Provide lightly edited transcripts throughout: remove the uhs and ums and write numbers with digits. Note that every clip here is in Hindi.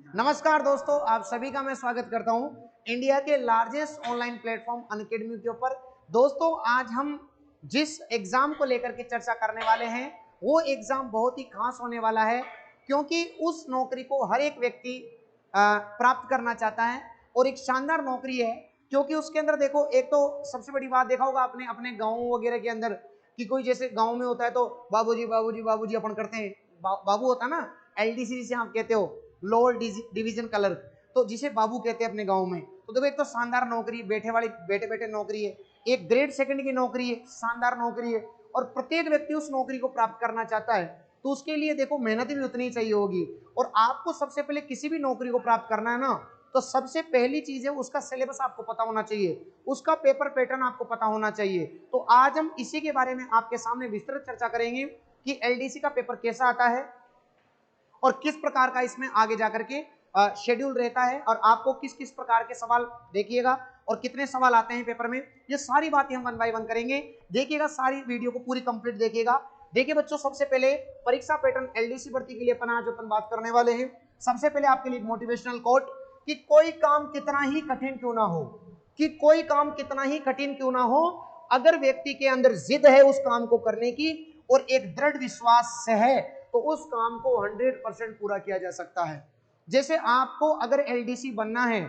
नमस्कार दोस्तों, आप सभी का मैं स्वागत करता हूं इंडिया के लार्जेस्ट ऑनलाइन प्लेटफॉर्म अनअकैडमी के ऊपर। दोस्तों, आज हम जिस एग्जाम को लेकर के चर्चा करने वाले हैं वो एग्जाम बहुत ही खास होने वाला है, क्योंकि उस नौकरी को हर एक व्यक्ति प्राप्त करना चाहता है और एक शानदार नौकरी है। क्योंकि उसके अंदर देखो, एक तो सबसे बड़ी बात देखा होगा आपने अपने गाँव वगैरह के अंदर कि कोई जैसे गाँव में होता है तो बाबूजी बाबूजी बाबूजी अपन करते हैं। बाबू होता है ना, एलडीसी जिसे आप कहते हो, लोअर डिवीजन क्लर्क, तो जिसे बाबू कहते हैं अपने गांव में। तो देखो, एक तो शानदार नौकरी, बैठे बैठे नौकरी है, एक ग्रेड सेकंड की नौकरी है, शानदार नौकरी है, और प्रत्येक व्यक्ति उस नौकरी को प्राप्त करना चाहता है। तो उसके लिए देखो मेहनत भी उतनी ही चाहिए होगी। और आपको सबसे पहले किसी भी नौकरी को प्राप्त करना है ना, तो सबसे पहली चीज है उसका सिलेबस आपको पता होना चाहिए, उसका पेपर पैटर्न आपको पता होना चाहिए। तो आज हम इसी के बारे में आपके सामने विस्तृत चर्चा करेंगे कि एलडीसी का पेपर कैसा आता है और किस प्रकार का इसमें आगे जाकर के शेड्यूल रहता है, और आपको किस किस प्रकार के सवाल देखिएगा और कितने सवाल आते हैं पेपर में, ये सारी बातें हम वन बाय वन करेंगे। देखिएगा, सारी वीडियो को पूरी कंप्लीट देखिएगा। देखिए बच्चों, सबसे पहले परीक्षा पैटर्न एलडीसी भर्ती के लिए अपन बात करने वाले हैं। सबसे पहले आपके लिए मोटिवेशनल कोट कि कोई काम कितना ही कठिन क्यों ना हो, कि कोई काम कितना ही कठिन क्यों ना हो, अगर व्यक्ति के अंदर जिद है उस काम को करने की और एक दृढ़ विश्वास से है, तो उस काम को 100% पूरा किया जा सकता है। जैसे आपको अगर एलडीसी बनना है,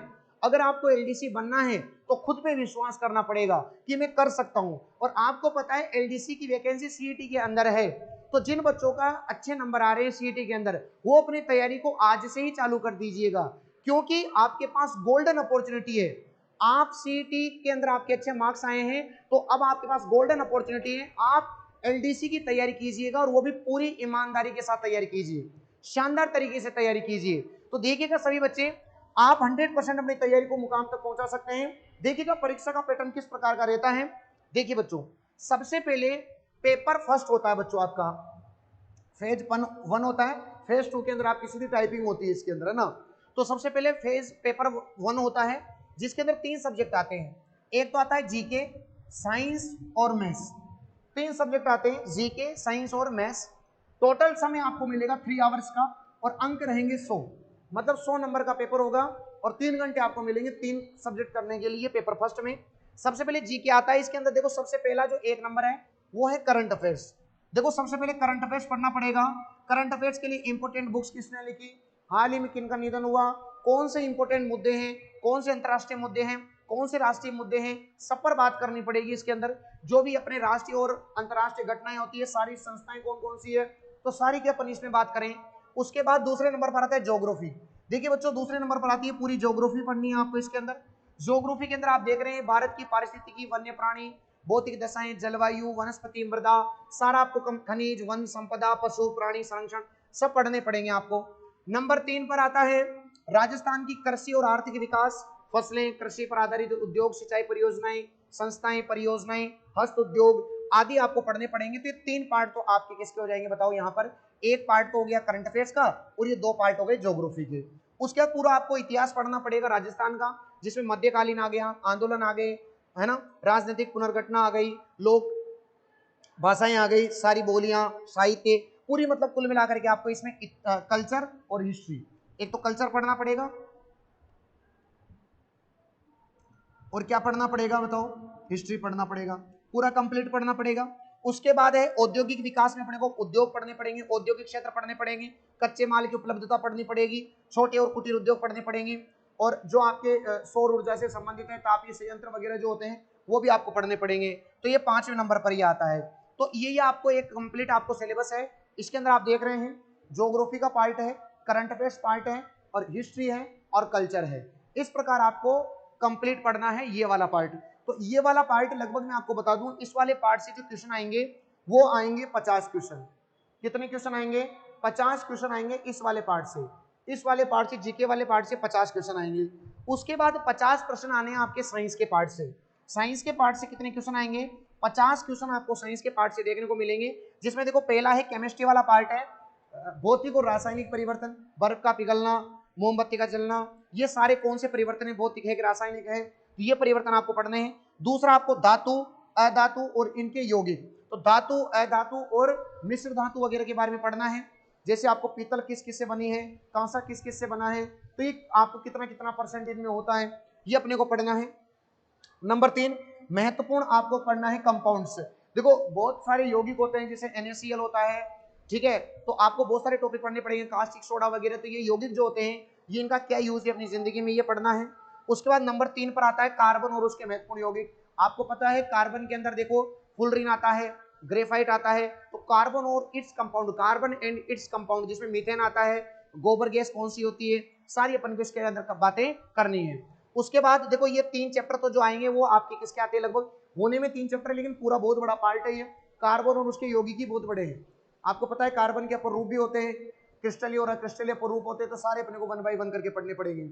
अगर आपको एलडीसी बनना है तो खुद पे विश्वास करना पड़ेगा कि मैं कर सकता हूं। और आपको पता है एलडीसी की वैकेंसी सीईटी के अंदर है, तो जिन बच्चों का अच्छे नंबर आ रहे हैं सीईटी के अंदर, वो अपनी तैयारी को आज से ही चालू कर दीजिएगा, क्योंकि आपके पास गोल्डन अपॉर्चुनिटी है। आप सीईटी के अंदर आपके अच्छे मार्क्स आए हैं, तो अब आपके पास गोल्डन अपॉर्चुनिटी है। आप एलडीसी की तैयारी कीजिएगा, और वो भी पूरी ईमानदारी के साथ तैयारी कीजिए, शानदार तरीके से तैयारी कीजिए। तो देखिएगा सभी बच्चे, आप 100% अपनी तैयारी को मुकाम तक पहुंचा सकते हैं। देखिएगा परीक्षा का पैटर्न किस प्रकार का रहता है। देखिए बच्चों, सबसे पहले पेपर फर्स्ट होता है बच्चों आपका, फेज 1 होता है, फेज 2 के अंदर आपकी सीधी टाइपिंग होती है इसके अंदर, है ना। तो सबसे पहले फेज पेपर 1 होता है, जिसके अंदर 3 सब्जेक्ट आते हैं। एक तो आता है जीके, साइंस और मैथ्स। 3 सब्जेक्ट आते हैं, जीके, साइंस और मैथ्स। टोटल समय आपको मिलेगा 3 आवर्स का, और अंक रहेंगे 100, मतलब 100 नंबर का पेपर होगा, और 3 घंटे आपको मिलेंगे 3 सब्जेक्ट करने के लिए पेपर फर्स्ट में। सबसे पहले जीके आता है, इसके अंदर देखो सबसे पहला जो 1 नंबर है वो है करंट अफेयर्स। देखो सबसे पहले करंट अफेयर्स पढ़ना पड़ेगा। करंट अफेयर्स के लिए इंपोर्टेंट बुक्स किसने लिखी, हाल ही में किनका निधन हुआ, कौन से इंपोर्टेंट मुद्दे हैं, कौन से अंतरराष्ट्रीय मुद्दे हैं, कौन से राष्ट्रीय मुद्दे हैं, सब पर बात करनी पड़ेगी। इसके अंदर जो भी अपने राष्ट्रीय और अंतरराष्ट्रीय घटनाएं होती है, सारी संस्थाएं कौन कौन सी है, तो सारी के अपन इसमें बात करें। उसके बाद दूसरे नंबर पर आता है ज्योग्राफी। देखिए बच्चों, दूसरे नंबर पर आती है पूरी ज्योग्राफी पढ़नी है आपको। इसके अंदर ज्योग्राफी के अंदर आप देख रहे हैं भारत की पारिस्थितिकी, वन्य प्राणी, भौतिक दशाएं, जलवायु, वनस्पति, मृदा, सारा आपको खनिज, वन संपदा, पशु प्राणी संरक्षण सब पढ़ने पड़ेंगे आपको। नंबर 3 पर आता है राजस्थान की कृषि और आर्थिक विकास, फसलें, कृषि पर आधारित उद्योग, सिंचाई परियोजनाएं, संस्थाएं, परियोजनाएं, हस्त उद्योग आदि आपको पढ़ने पड़ेंगे। तो ये 3 पार्ट तो आपके किसके हो जाएंगे बताओ। यहाँ पर एक पार्ट तो हो गया करंट अफेयर्स का, और ये 2 पार्ट हो गए ज्योग्राफी के। उसके बाद पूरा आपको इतिहास पढ़ना पड़ेगा राजस्थान का, जिसमें मध्यकालीन आ गया, आंदोलन आ गए, है ना, राजनीतिक पुनर्गठना आ गई, लोक भाषाएं आ गई, सारी बोलियां, साहित्य, पूरी मतलब कुल मिलाकर के आपको इसमें कल्चर और हिस्ट्री, एक तो कल्चर पढ़ना पड़ेगा, और क्या पढ़ना पड़ेगा बताओ, हिस्ट्री पढ़ना पड़ेगा, पूरा कंप्लीट पढ़ना पड़ेगा। उसके बाद है औद्योगिक विकास में अपने को उद्योग पढ़ने पड़ेंगे, औद्योगिक क्षेत्र पढ़ने पड़ेंगे, कच्चे माल की उपलब्धता पढ़नी पड़ेगी, छोटे और कुटीर उद्योग पढ़ने पड़ेंगे, और जो आपके सौर ऊर्जा से संबंधित है, तापीय संयंत्र वगैरह जो होते हैं वो भी आपको पढ़ने पड़ेंगे। तो ये 5वें नंबर पर ही आता है। तो ये आपको एक कंप्लीट आपको सिलेबस है। इसके अंदर आप देख रहे हैं ज्योग्राफी का पार्ट है, करंट अफेयर्स पार्ट है, और हिस्ट्री है, और कल्चर है। इस प्रकार आपको कंप्लीट पढ़ना है ये वाला पार्ट। तो ये वाला पार्ट लगभग मैं आपको बता दूं, इस वाले पार्ट से जो क्वेश्चन आएंगे वो आएंगे 50 क्वेश्चन। कितने क्वेश्चन आएंगे, 50 क्वेश्चन आएंगे इस वाले पार्ट से। इस वाले पार्ट से, जीके वाले पार्ट से 50 क्वेश्चन आएंगे। उसके बाद 50 प्रश्न आने हैं आपके साइंस के पार्ट से। साइंस के पार्ट से कितने क्वेश्चन आएंगे, 50 क्वेश्चन आपको साइंस के पार्ट से देखने को मिलेंगे। जिसमें देखो पहला है केमिस्ट्री वाला पार्ट है, भौतिक और रासायनिक परिवर्तन, बर्फ का पिघलना, मोमबत्ती का जलना, ये सारे कौन से परिवर्तन है, भौतिक है कि रासायनिक है, तो ये परिवर्तन आपको पढ़ने हैं। दूसरा आपको धातु, अधातु और इनके यौगिक, तो धातु, अधातु और मिश्र धातु वगैरह के बारे में पढ़ना है। जैसे आपको पीतल किस किस से बनी है, कांसा किस किस से बना है, तो ये आपको कितना कितना परसेंटेज में होता है, ये अपने को पढ़ना है। नंबर 3 महत्वपूर्ण आपको पढ़ना है कंपाउंड्स। देखो बहुत सारे यौगिक होते हैं, जैसे NaCl होता है, ठीक है, तो आपको बहुत सारे टॉपिक पढ़ने पड़ेंगे, कास्टिक सोडा वगैरह, तो ये यौगिक जो होते हैं ये इनका क्या यूज है अपनी जिंदगी में, ये पढ़ना है। उसके बाद नंबर 3 पर आता है कार्बन और उसके महत्वपूर्ण यौगिक। आपको पता है कार्बन के अंदर देखो फुलरिन आता है, ग्रेफाइट आता है, तो कार्बन और its compound, carbon and its compound, जिसमें मीथेन आता है, गोबर गैस कौन सी होती है, सारी अपन को इसके अंदर बातें करनी है। उसके बाद देखो ये 3 चैप्टर तो जो आएंगे वो आपके किसके आते हैं, लगभग होने में 3 चैप्टर, लेकिन पूरा बहुत बड़ा पार्ट है ये। कार्बन और उसके यौगिक ही बहुत बड़े हैं। आपको पता है कार्बन के अपर रूप भी होते हैं, क्रिस्टलीय और अक्रिस्टलीय अपर रूप होते हैं, तो सारे अपने को 1 बाय 1 करके पढ़ने पड़ेंगे,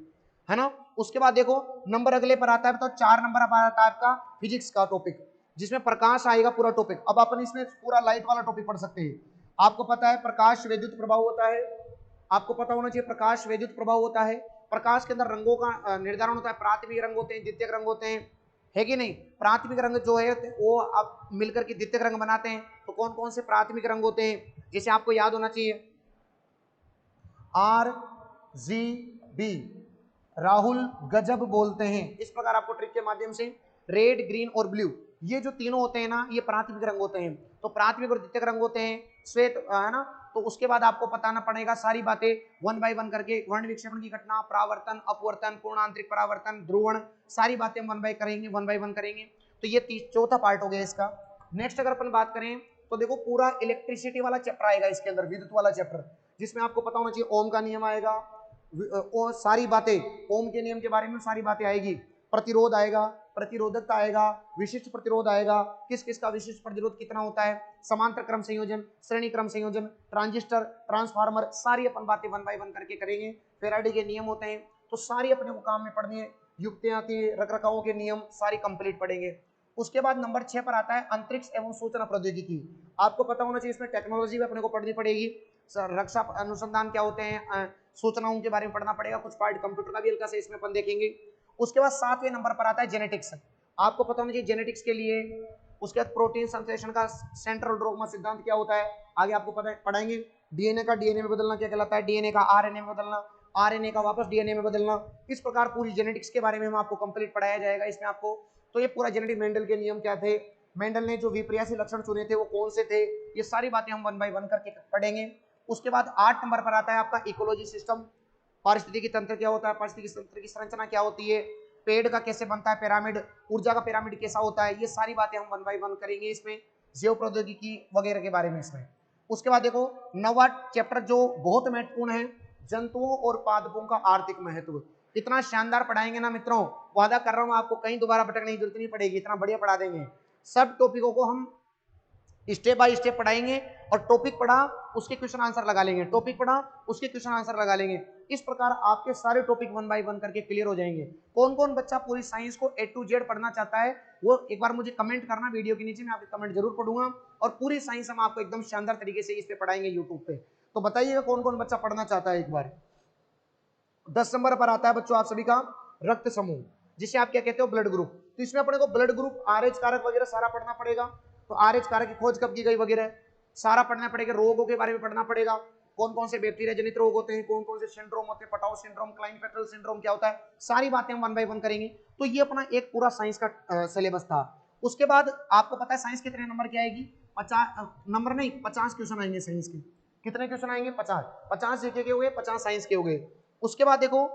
है ना। उसके बाद देखो नंबर अगले पर आता है, तो 4 नंबर पर आता है आपका फिजिक्स का टॉपिक, जिसमें प्रकाश आएगा पूरा टॉपिक। अब अपन इसमें पूरा लाइट वाला टॉपिक पढ़ सकते हैं। आपको पता है प्रकाश विद्युत प्रभाव होता है, आपको पता होना चाहिए प्रकाश विद्युत प्रभाव होता है। प्रकाश के अंदर रंगों का निर्धारण होता है, प्राथमिक रंग होते हैं, द्वितीयक रंग होते हैं, है कि नहीं। प्राथमिक रंग जो है वो आप मिलकर के द्वितीयक रंग बनाते हैं, तो कौन कौन से प्राथमिक रंग होते हैं, जैसे आपको याद होना चाहिए RGB, राहुल गजब बोलते हैं, इस प्रकार आपको ट्रिक के माध्यम से रेड ग्रीन और ब्लू, ये जो तीनों होते हैं ना, ये प्राथमिक रंग होते हैं, तो प्राथमिक और द्वितीयक रंग होते हैं, श्वेत, है ना। तो उसके बाद आपको बताना पड़ेगा सारी बातें 1 बाय 1 करके, वर्ण विक्षेपण की घटना, परावर्तन, अपवर्तन, पूर्ण आंतरिक परावर्तन, ध्रुवण, सारी बातें हम 1 बाय 1 करेंगे। तो ये चौथा पार्ट हो गया इसका। नेक्स्ट अगर अपन बात करें तो देखो पूरा इलेक्ट्रिसिटी वाला चैप्टर आएगा इसके अंदर, विद्युत वाला चैप्टर, जिसमें आपको पता होना चाहिए ओम का नियम आएगा, और सारी बातें ओम के नियम के बारे में सारी बातें आएगी, प्रतिरोध आएगा, प्रतिरोधकता आएगा, विशिष्ट प्रतिरोध आएगा, किस किस का विशिष्ट प्रतिरोध कितना होता है, समांतर क्रम संयोजन, श्रेणी क्रम संयोजन, ट्रांजिस्टर, ट्रांसफार्मर, सारी अपन बातें 1 बाय 1 करके करेंगे। फेराडे के नियम होते हैं, तो सारी अपने को काम में पढ़नी है, युक्तियां आती है, रखरखावों के नियम सारी कंप्लीट पढ़ेंगे। उसके बाद नंबर 6 पर आता है अंतरिक्ष एवं सूचना प्रौद्योगिकी। आपको पता होना चाहिए इसमें टेक्नोलॉजी भी अपने को पढ़नी पड़ेगी, रक्षा अनुसंधान क्या होते हैं, सूचनाओं के बारे में पढ़ना पड़ेगा, कुछ पार्ट कंप्यूटर का भी हल्का से इसमें अपन देखेंगे। उसके बाद 7वें नंबर पर आता है जेनेटिक्स। आपको पता होना चाहिए जेनेटिक्स के लिए, उसके बाद प्रोटीन संश्लेषण का सेंट्रल डोग्मा सिद्धांत क्या होता है, आगे आपको पता है पढ़ाएंगे। डीएनए का डीएनए में बदलना क्या कहलाता है, डीएनए का आरएनए में बदलना, आरएनए का वापस डीएनए में बदलना, इस प्रकार पूरी जेनेटिक्स के बारे में हम आपको कंप्लीट पढ़ाया जाएगा इसमें आपको। तो ये पूरा जेनेटिक मेंडल के नियम क्या थे, मेंडल ने जो विपर्यासी लक्षण चुने थे वो कौन से थे, ये सारी बातें हम 1 बाय 1 करके पढ़ेंगे। उसके बाद 8 नंबर पर आता है आपका इकोलॉजी सिस्टम, पारिस्थितिकी तंत्र क्या होता है, पारिस्थितिकी तंत्र की संरचना क्या होती है, पेड़ का कैसे बनता है पिरामिड, ऊर्जा का पिरामिड कैसा होता है, ये सारी बातें हम 1 बाय 1 करेंगे इसमें, जैव प्रौद्योगिकी वगैरह के बारे में इसमें। उसके बाद देखो 9वां चैप्टर जो बहुत महत्वपूर्ण है, जंतुओं और पादपों का आर्थिक महत्व। इतना शानदार पढ़ाएंगे ना मित्रों, वादा कर रहा हूं आपको कहीं दोबारा भटकने की जरूरत नहीं पड़ेगी, इतना बढ़िया पढ़ा देंगे। सब टॉपिकों को हम स्टेप बाय स्टेप पढ़ाएंगे, और टॉपिक पढ़ा उसके क्वेश्चन आंसर लगा लेंगे, टॉपिक पढ़ा उसके क्वेश्चन आंसर लगा लेंगे, इस प्रकार आपके सारे टॉपिक 1 बाय 1 करके क्लियर हो जाएंगे। कौन कौन बच्चा पूरी साइंस को A to Z पढ़ना चाहता है वो एक बार मुझे कमेंट करना वीडियो के नीचे, मैं आपके कमेंट जरूर पढ़ूंगा, और पूरी साइंस हम आपको एकदम शानदार तरीके से इस पे पढ़ाएंगे यूट्यूब पे। तो बताइएगा कौन कौन बच्चा पढ़ना चाहता है एक बार। 10 नंबर पर आता है बच्चों आप सभी का रक्त समूह, जिसे आप क्या कहते हो, ब्लड ग्रुप। तो इसमें अपने को ब्लड ग्रुप, RH कारक वगैरह सारा पढ़ना पड़ेगा, तो RH कारक की खोज कब की गई वगैरह सारा पढ़ना पड़ेगा। रोगों के बारे में पढ़ना पड़ेगा, कौन कौन से बैक्टीरिया जनित रोग होते हैं, कौन कौन से सिंड्रोम होते हैं, पटाओ सिंड्रोम, क्लाइनफेल्टर सिंड्रोम क्या होता है, सारी बातें हम 1 बाय 1 करेंगे। तो ये अपना एक पूरा साइंस का सिलेबस था। उसके बाद आपको पता है साइंस कितने नंबर की आएगी, 50 नंबर नहीं 50 क्वेश्चन आएंगे साइंस के। कितने क्वेश्चन आएंगे, 50 जीके के हो गए, 50 साइंस के हो गए। उसके बाद देखो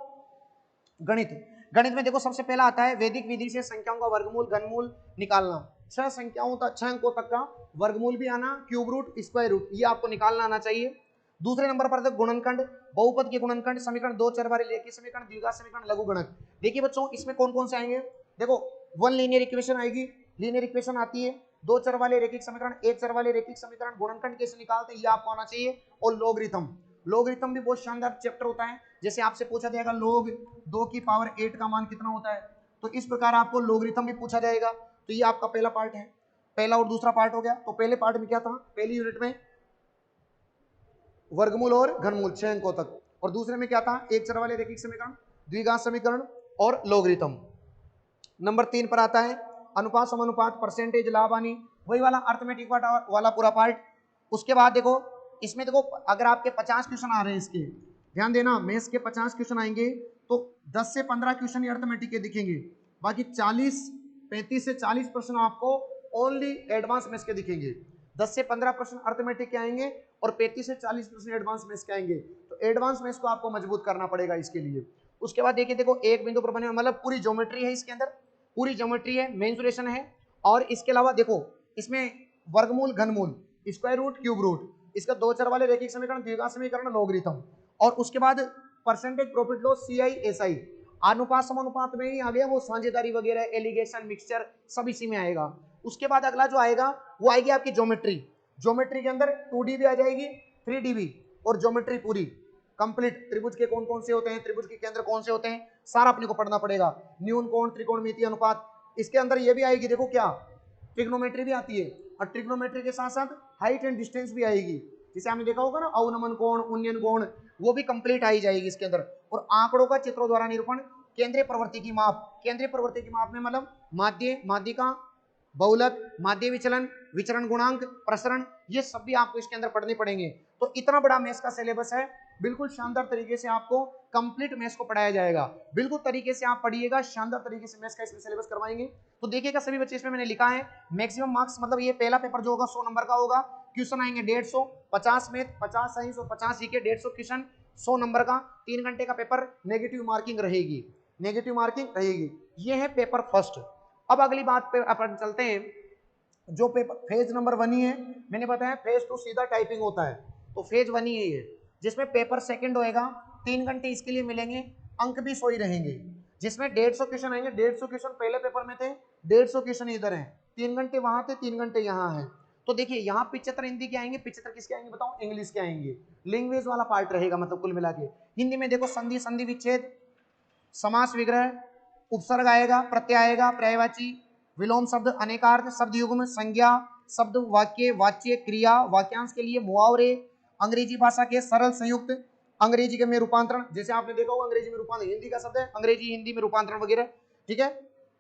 गणित, गणित में देखो सबसे पहला आता है वैदिक विधि से संख्याओं का वर्गमूल घनमूल निकालना, 6 संख्याओं तक 6 अंकों तक का वर्गमूल भी आना, क्यूब रूट, स्क्वायर रूट, ये आपको निकालना आना चाहिए। दूसरे नंबर पर गुणनखंड, बहुपद के गुणनखंड, समीकरण, 2 चर वाले रेखीय समीकरण, द्विघात समीकरण, लघु गणक। देखिए बच्चों इसमें कौन कौन से आएंगे, देखो 1 लीनियर इक्वेशन आएगी, लीनियर इक्वेशन आती है, 2 चर वाले रेखिक समीकरण, 1 चर वाले रेखिक समीकरण, गुणनखंड कैसे निकालते हैं ये आपको आना चाहिए, और लॉगरिथम, लॉगरिथम भी बहुत शानदार चैप्टर होता है। जैसे आपसे पूछा जाएगा log 2 की पावर 8 का मान कितना होता है, तो इस प्रकार आपको लॉगरिथम भी पूछा जाएगा। तो ये आपका पहला पार्ट है, पहला और दूसरा पार्ट हो गया। तो पहले पार्ट में क्या था, पहली यूनिट में वर्गमूल और घनमूल 6 अंकों तक, और दूसरे में क्या था, 1 चर वाले रेखिक समीकरण, द्विघात समीकरण और लॉगरिथम। नंबर 3 पर आता है अनुपात समानुपात, परसेंटेज, लाभ हानि, वही वाला अर्थमेटिक वाला पूरा पार्ट। उसके बाद देखो इसमें देखो अगर आपके 50 क्वेश्चन आ रहे हैं इसके, ध्यान देना, मैथ्स के 50 क्वेश्चन आएंगे तो 10 से 15 क्वेश्चन अर्थमेटिक के दिखेंगे, बाकी 35 से 40% आपको ओनली एडवांस मैथ्स के दिखेंगे। 10 से 15% अर्थमेटिक के आएंगे और 35 से 40% एडवांस मैथ्स के आएंगे। तो एडवांस मैथ्स को आपको मजबूत करना पड़ेगा इसके लिए। उसके बाद देखिए, देखो एक बिंदु पर बने मतलब पूरी ज्योमेट्री है इसके अंदर, पूरी ज्योमेट्री है, मेंसुरेशन है, और इसके अलावा देखो इसमें वर्गमूल, घनमूल, स्क्वायर रूट, क्यूब रूट, इसका दो चर वाले रैखिक समीकरण, द्विघात समीकरण, लॉगरिथम, और उसके बाद percentage profit loss, CI, SI, अनुपात समानुपात में ही आ गया वो, साझेदारी वगैरह, एलिगेशन, मिक्सचर, सब इसी में आएगा। उसके बाद अगला जो आएगा वो आएगी आपकी ज्योमेट्री। ज्योमेट्री के अंदर 2D भी आ जाएगी, 3D भी, और ज्योमेट्री पूरी कंप्लीट, त्रिभुज के कौन कौन से होते हैं, त्रिभुज के केंद्र कौन से होते हैं, सारा अपने को पढ़ना पड़ेगा। न्यून कोण, त्रिकोणमितीय अनुपात, इसके अंदर ये भी आएगी, देखो क्या ट्रिग्नोमेट्री भी आती है, और ट्रिग्नोमेट्री के साथ साथ हाइट एंड डिस्टेंस भी आएगी, जिसे हमने देखा होगा ना, अवनमन कोण, उन्नयन कोण, वो भी कंप्लीट आई जाएगी इसके अंदर। और आंकड़ों का चित्रों द्वारा निरूपण, केंद्रीय प्रवृत्ति की माप, केंद्रीय प्रवृत्ति की माप में मतलब माध्य, माध्यिका, बहुलक, माध्य विचलन, विचरण गुणांक, प्रसरण, ये सब भी आपको इसके अंदर पढ़ने पड़ेंगे। तो इतना बड़ा मैथ्स का सिलेबस है, बिल्कुल शानदार तरीके से आपको कंप्लीट मैथ्स को पढ़ाया जाएगा। बिल्कुल तरीके से आप पढ़िएगा, शानदार तरीके से मैथ्स का इसमें सिलेबस करवाएंगे। तो देखिएगा सभी बच्चे, इसमें मैंने लिखा है मैक्सिमम मार्क्स, मतलब ये पहला पेपर जो होगा 100 नंबर का होगा, क्वेश्चन आएंगे 150, 50 मैथ, 50 साइंस और 50 जीके, 150 क्वेश्चन, 100 नंबर का, 3 घंटे का पेपर, नेगेटिव मार्किंग रहेगी, नेगेटिव मार्किंग रहेगी। ये है पेपर फर्स्ट। अब अगली बात पे अपन चलते हैं, जो पेपर फेज नंबर 1 ही है, मैंने बताया फेज 2 सीधा टाइपिंग होता है, तो फेज 1 ही है, जिसमें पेपर सेकंड होएगा, 3 घंटे इसके लिए मिलेंगे, अंक भी 100 ही रहेंगे, जिसमें 150 क्वेश्चन आएंगे। 150 क्वेश्चन पहले पेपर में थे, 150 क्वेश्चन इधर हैं, 3 घंटे वहां थे, 3 घंटे यहाँ है। तो देखिए यहाँ 75 हिंदी के आएंगे, 75 किसके आएंगे बताओ, इंग्लिश के आएंगे, लैंग्वेज वाला पार्ट रहेगा, मतलब कुल मिला के। हिंदी में देखो संधि, संधि विच्छेद, समास विग्रह, उपसर्ग आएगा, प्रत्यय आएगा, पर्यायवाची, विलोम शब्द, अनेकार्थ, शब्द युग्म, संज्ञा, शब्द, वाक्य, वाच्य, क्रिया, वाक्यांश के लिए मुहावरे, अंग्रेजी भाषा के सरल संयुक्त, अंग्रेजी के में रूपांतरण, जैसे आपने देखा होगा अंग्रेजी में रूपांतरण, हिंदी का शब्द है, अंग्रेजी हिंदी में रूपांतरण वगैरह, ठीक है,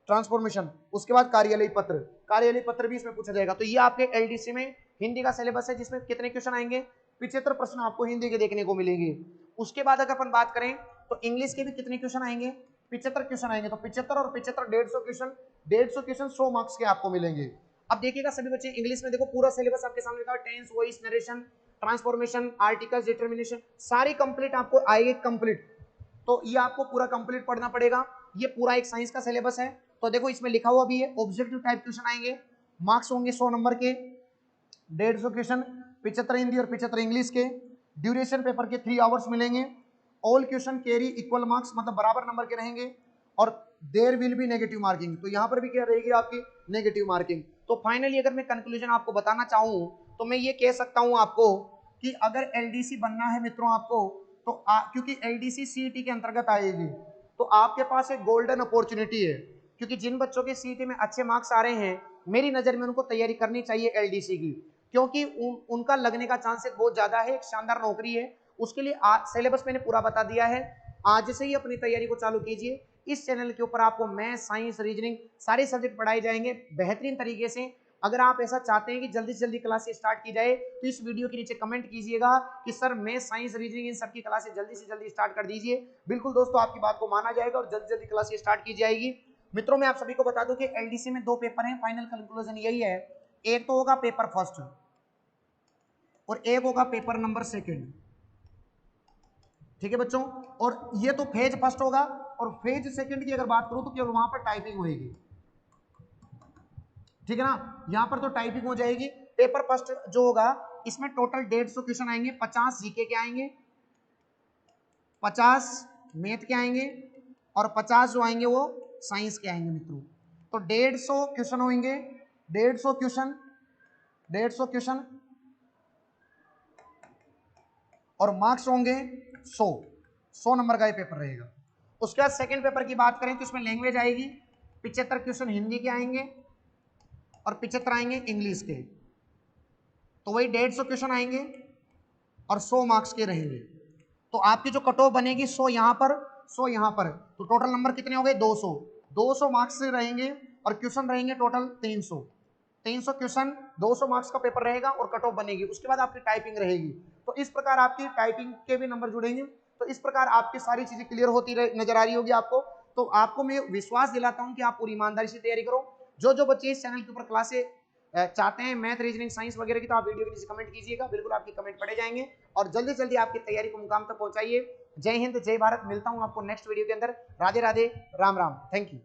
ट्रांसफॉर्मेशन। उसके बाद कार्यालय पत्र, कार्यालय पत्र भी इसमें पूछा जाएगा। तो ये आपके एलडीसी में हिंदी का सिलेबस है, जिसमें कितने क्वेश्चन आएंगे, 75 प्रश्न आपको हिंदी के देखने को मिलेंगे। उसके बाद अगर अपन बात करें तो इंग्लिश के भी कितने क्वेश्चन आएंगे, 75 क्वेश्चन आएंगे। तो 75 और 75 150 क्वेश्चन, 150 क्वेश्चन 100 मार्क्स के आपको मिलेंगे। अब देखिएगा सभी बच्चे, इंग्लिश में देखो पूरा सिलेबस आपके सामने था, tense, voice, narration, transformation, articles, determination, सारी कंप्लीट आपको आएगी कंप्लीट। तो ये आपको पूरा कंप्लीट पढ़ना पड़ेगा, ये पूरा एक साइंस का सिलेबस है। तो देखो इसमें लिखा हुआ भी है, ऑब्जेक्टिव टाइप क्वेश्चन आएंगे, मार्क्स होंगे 100 नंबर के, 150 क्वेश्चन, 75 हिंदी और 75 इंग्लिश के, ड्यूरेशन पेपर के 3 आवर्स मिलेंगे, all question carry equal marks, मतलब बराबर नंबर के रहेंगे, और there will be negative marking, तो यहाँ पर भी क्या रहेगी आपकी नेगेटिव मार्किंग। तो फाइनली अगर मैं कंक्लूजन आपको बताना चाहूँ तो मैं ये कह सकता हूँ आपको कि अगर एलडीसी बनना है मित्रों आपको, तो क्योंकि एलडीसी सीईटी के अंतर्गत आएगी, तो आपके पास एक गोल्डन अपॉर्चुनिटी है, क्योंकि जिन बच्चों के सीईटी में अच्छे मार्क्स आ रहे हैं, मेरी नज़र में उनको तैयारी करनी चाहिए एलडीसी की, क्योंकि उनका लगने का चांसेस बहुत ज़्यादा है, एक शानदार नौकरी है। उसके लिए सिलेबस मैंने पूरा बता दिया है, आज से ही अपनी तैयारी को चालू कीजिए। इस चैनल के ऊपर आपको मैथ, साइंस, रीजनिंग सारे सब्जेक्ट पढ़ाए जाएंगे बेहतरीन तरीके से। अगर आप ऐसा चाहते हैं कि जल्दी से जल्दी क्लासेस स्टार्ट की जाए, तो इस वीडियो के नीचे कमेंट कीजिएगा कि सर मैथ, साइंस, रीजनिंग इन सब की क्लासेस जल्दी से जल्दी स्टार्ट कर दीजिए। बिल्कुल दोस्तों, आपकी बात को माना जाएगा और जल्दी जल्दी क्लासेस स्टार्ट की जाएगी। मित्रों, मैं आप सभी को बता दूं कि एलडीसी में 2 पेपर हैं, फाइनल कंक्लूजन यही है, एक तो होगा पेपर फर्स्ट और एक होगा पेपर नंबर 2, ठीक है बच्चों। और ये तो फेज फर्स्ट होगा, और फेज सेकंड की अगर बात करूं तो केवल वहां पर टाइपिंग होगी, ठीक है ना, यहां पर तो टाइपिंग हो जाएगी। पेपर फर्स्ट जो होगा इसमें टोटल 150 क्वेश्चन आएंगे, 50 जीके के आएंगे, 50 मैथ के आएंगे, और 50 जो आएंगे वो साइंस के आएंगे मित्रों। तो 150 क्वेश्चन होंगे, 150 क्वेश्चन, 150 क्वेश्चन, और मार्क्स होंगे 100 नंबर का ये पेपर रहेगा। उसके बाद सेकंड पेपर की बात करें तो इसमें लैंग्वेज आएगी, 75 क्वेश्चन हिंदी के आएंगे और 75 आएंगे इंग्लिश के, तो वही 150 क्वेश्चन आएंगे और 100 मार्क्स के रहेंगे। तो आपकी जो कट ऑफ बनेगी 100 यहाँ पर, 100 यहाँ पर, तो टोटल नंबर कितने हो गए 200 मार्क्स से रहेंगे, और क्वेश्चन रहेंगे टोटल 300, 300 क्वेश्चन, 200 मार्क्स का पेपर रहेगा और कट ऑफ बनेगी। उसके बाद आपकी टाइपिंग रहेगी। तो इस प्रकार आपकी टाइपिंग के भी नंबर जुड़ेंगे। तो इस प्रकार आपकी सारी चीजें क्लियर होती नजर आ रही होगी आपको। तो आपको मैं विश्वास दिलाता हूं कि आप पूरी ईमानदारी से तैयारी करो। जो बच्चे इस चैनल के ऊपर क्लासे चाहते हैं मैथ, रीजनिंग, साइंस वगैरह की, तो आप वीडियो के नीचे कमेंट कीजिएगा, बिल्कुल आपके कमेंट पढ़े जाएंगे और जल्दी जल्दी आपकी तैयारी को मुकाम तक पहुंचाइए। जय हिंद, जय भारत। मिलता हूं आपको नेक्स्ट वीडियो के अंदर। Radhe Radhe, Ram Ram, thank you.